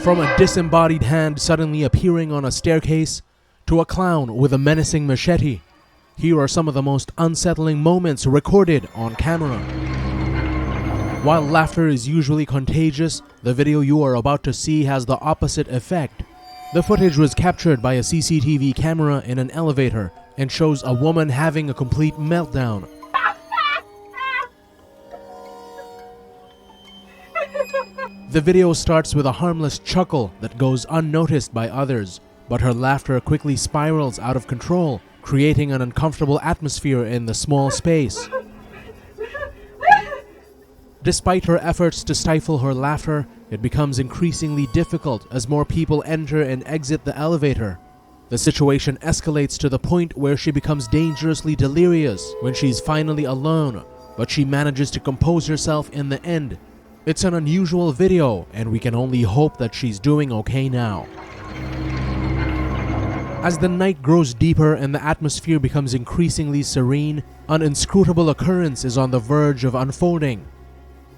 From a disembodied hand suddenly appearing on a staircase to a clown with a menacing machete, here are some of the most unsettling moments recorded on camera. While laughter is usually contagious, the video you are about to see has the opposite effect. The footage was captured by a CCTV camera in an elevator and shows a woman having a complete meltdown. The video starts with a harmless chuckle that goes unnoticed by others, but her laughter quickly spirals out of control, creating an uncomfortable atmosphere in the small space. Despite her efforts to stifle her laughter, it becomes increasingly difficult as more people enter and exit the elevator. The situation escalates to the point where she becomes dangerously delirious when she's finally alone, but she manages to compose herself in the end. It's an unusual video, and we can only hope that she's doing okay now. As the night grows deeper and the atmosphere becomes increasingly serene, an inscrutable occurrence is on the verge of unfolding.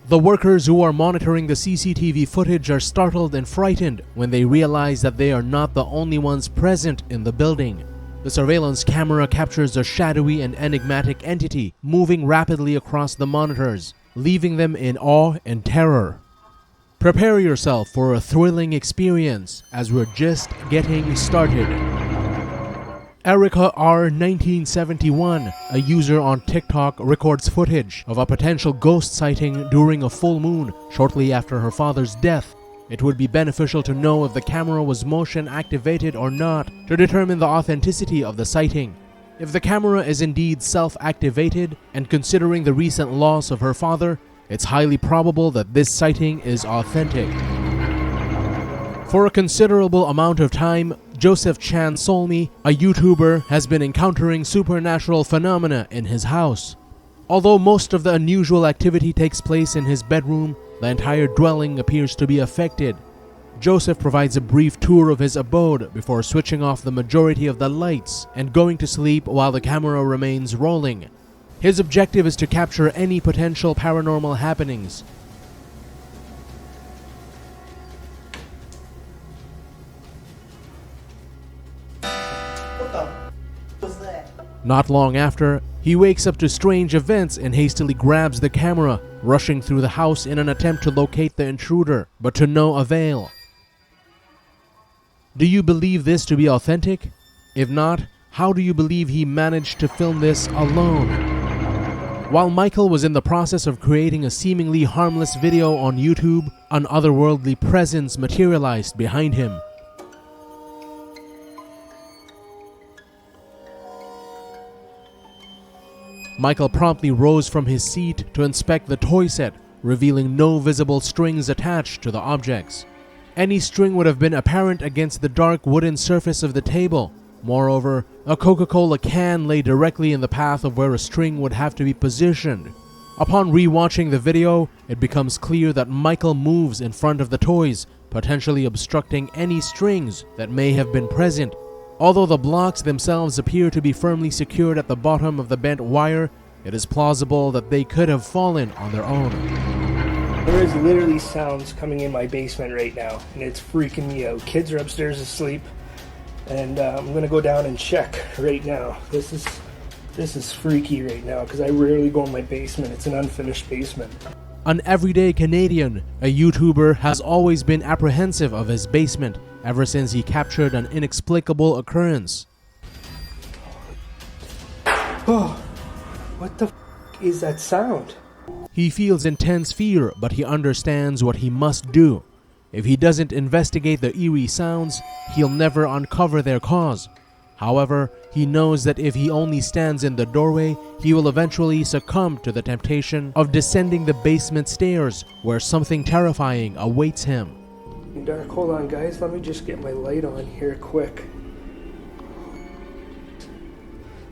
The workers who are monitoring the CCTV footage are startled and frightened when they realize that they are not the only ones present in the building. The surveillance camera captures a shadowy and enigmatic entity moving rapidly across the monitors, leaving them in awe and terror. Prepare yourself for a thrilling experience as we're just getting started. Erica R. 1971, a user on TikTok, records footage of a potential ghost sighting during a full moon shortly after her father's death. It would be beneficial to know if the camera was motion activated or not to determine the authenticity of the sighting. If the camera is indeed self-activated, and considering the recent loss of her father, it's highly probable that this sighting is authentic. For a considerable amount of time, Joseph Chan Solmi, a YouTuber, has been encountering supernatural phenomena in his house. Although most of the unusual activity takes place in his bedroom, the entire dwelling appears to be affected. Joseph provides a brief tour of his abode before switching off the majority of the lights and going to sleep while the camera remains rolling. His objective is to capture any potential paranormal happenings. What the was that? Not long after, he wakes up to strange events and hastily grabs the camera, rushing through the house in an attempt to locate the intruder, but to no avail. Do you believe this to be authentic? If not, how do you believe he managed to film this alone? While Michael was in the process of creating a seemingly harmless video on YouTube, an otherworldly presence materialized behind him. Michael promptly rose from his seat to inspect the toy set, revealing no visible strings attached to the objects. Any string would have been apparent against the dark wooden surface of the table. Moreover, a Coca-Cola can lay directly in the path of where a string would have to be positioned. Upon re-watching the video, it becomes clear that Michael moves in front of the toys, potentially obstructing any strings that may have been present. Although the blocks themselves appear to be firmly secured at the bottom of the bent wire, it is plausible that they could have fallen on their own. There is literally sounds coming in my basement right now, and it's freaking me out. Kids are upstairs asleep, and I'm gonna go down and check right now. This is freaky right now because I rarely go in my basement. It's an unfinished basement. An everyday Canadian, a YouTuber, has always been apprehensive of his basement ever since he captured an inexplicable occurrence. Oh, what the is that sound? He feels intense fear, but he understands what he must do. If he doesn't investigate the eerie sounds, he'll never uncover their cause. However, he knows that if he only stands in the doorway, he will eventually succumb to the temptation of descending the basement stairs, where something terrifying awaits him. Dark, hold on guys, let me just get my light on here quick.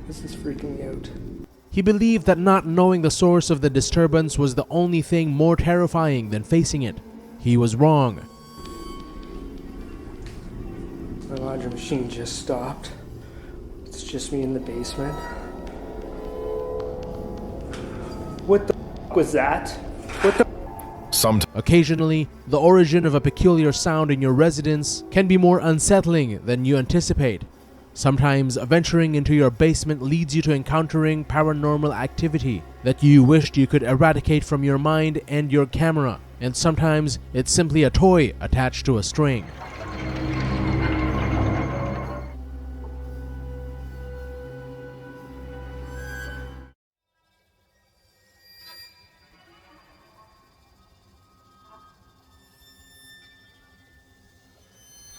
This is freaking me out. He believed that not knowing the source of the disturbance was the only thing more terrifying than facing it. He was wrong. My laundry machine just stopped. It's just me in the basement. What the was that? What the Occasionally, the origin of a peculiar sound in your residence can be more unsettling than you anticipate. Sometimes, venturing into your basement leads you to encountering paranormal activity that you wished you could eradicate from your mind and your camera, and sometimes it's simply a toy attached to a string.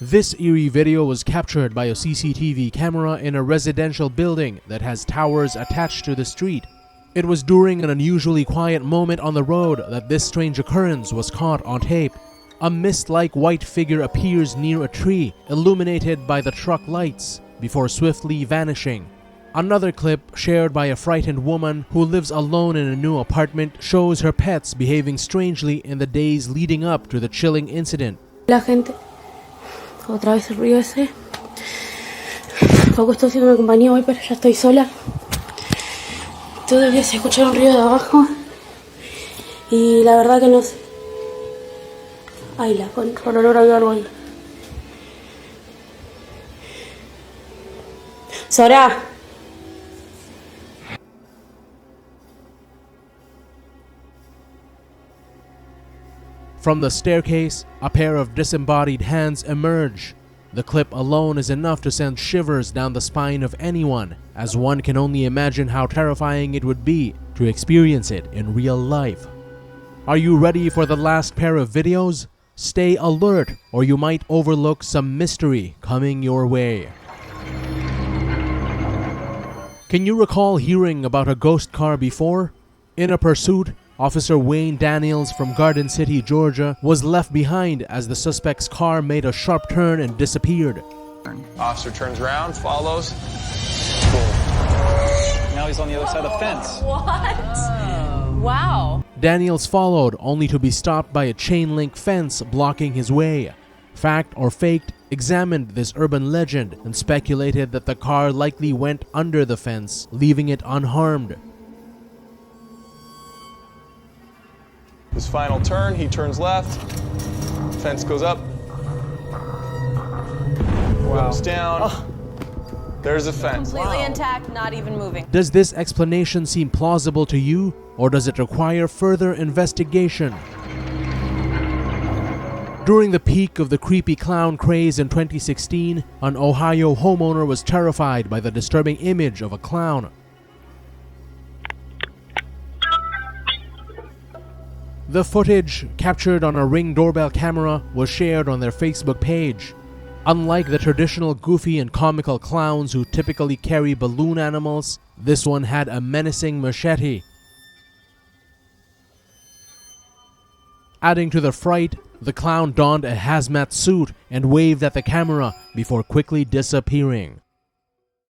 This eerie video was captured by a CCTV camera in a residential building that has towers attached to the street. It was during an unusually quiet moment on the road that this strange occurrence was caught on tape. A mist-like white figure appears near a tree, illuminated by the truck lights, before swiftly vanishing. Another clip, shared by a frightened woman who lives alone in a new apartment, shows her pets behaving strangely in the days leading up to the chilling incident. La gente, otra vez el ruido ese. Poco estoy haciendo compañía hoy, pero ya estoy sola. Todavía se escucha un ruido de abajo. Y la verdad que no sé. Ay, la con olor a algo ahí. Sora. From the staircase, a pair of disembodied hands emerge. The clip alone is enough to send shivers down the spine of anyone, as one can only imagine how terrifying it would be to experience it in real life. Are you ready for the last pair of videos? Stay alert, or you might overlook some mystery coming your way. Can you recall hearing about a ghost car before? In a pursuit, Officer Wayne Daniels from Garden City, Georgia, was left behind as the suspect's car made a sharp turn and disappeared. Officer turns around, follows. Boom. Now he's on the other side of the fence. What? Wow. Daniels followed, only to be stopped by a chain-link fence blocking his way. Fact or faked examined this urban legend and speculated that the car likely went under the fence, leaving it unharmed. His final turn, he turns left. Fence goes up. Goes down. There's a fence. Completely intact, not even moving. Does this explanation seem plausible to you, or does it require further investigation? During the peak of the creepy clown craze in 2016, an Ohio homeowner was terrified by the disturbing image of a clown. The footage, captured on a Ring doorbell camera, was shared on their Facebook page. Unlike the traditional goofy and comical clowns who typically carry balloon animals, this one had a menacing machete. Adding to the fright, the clown donned a hazmat suit and waved at the camera before quickly disappearing.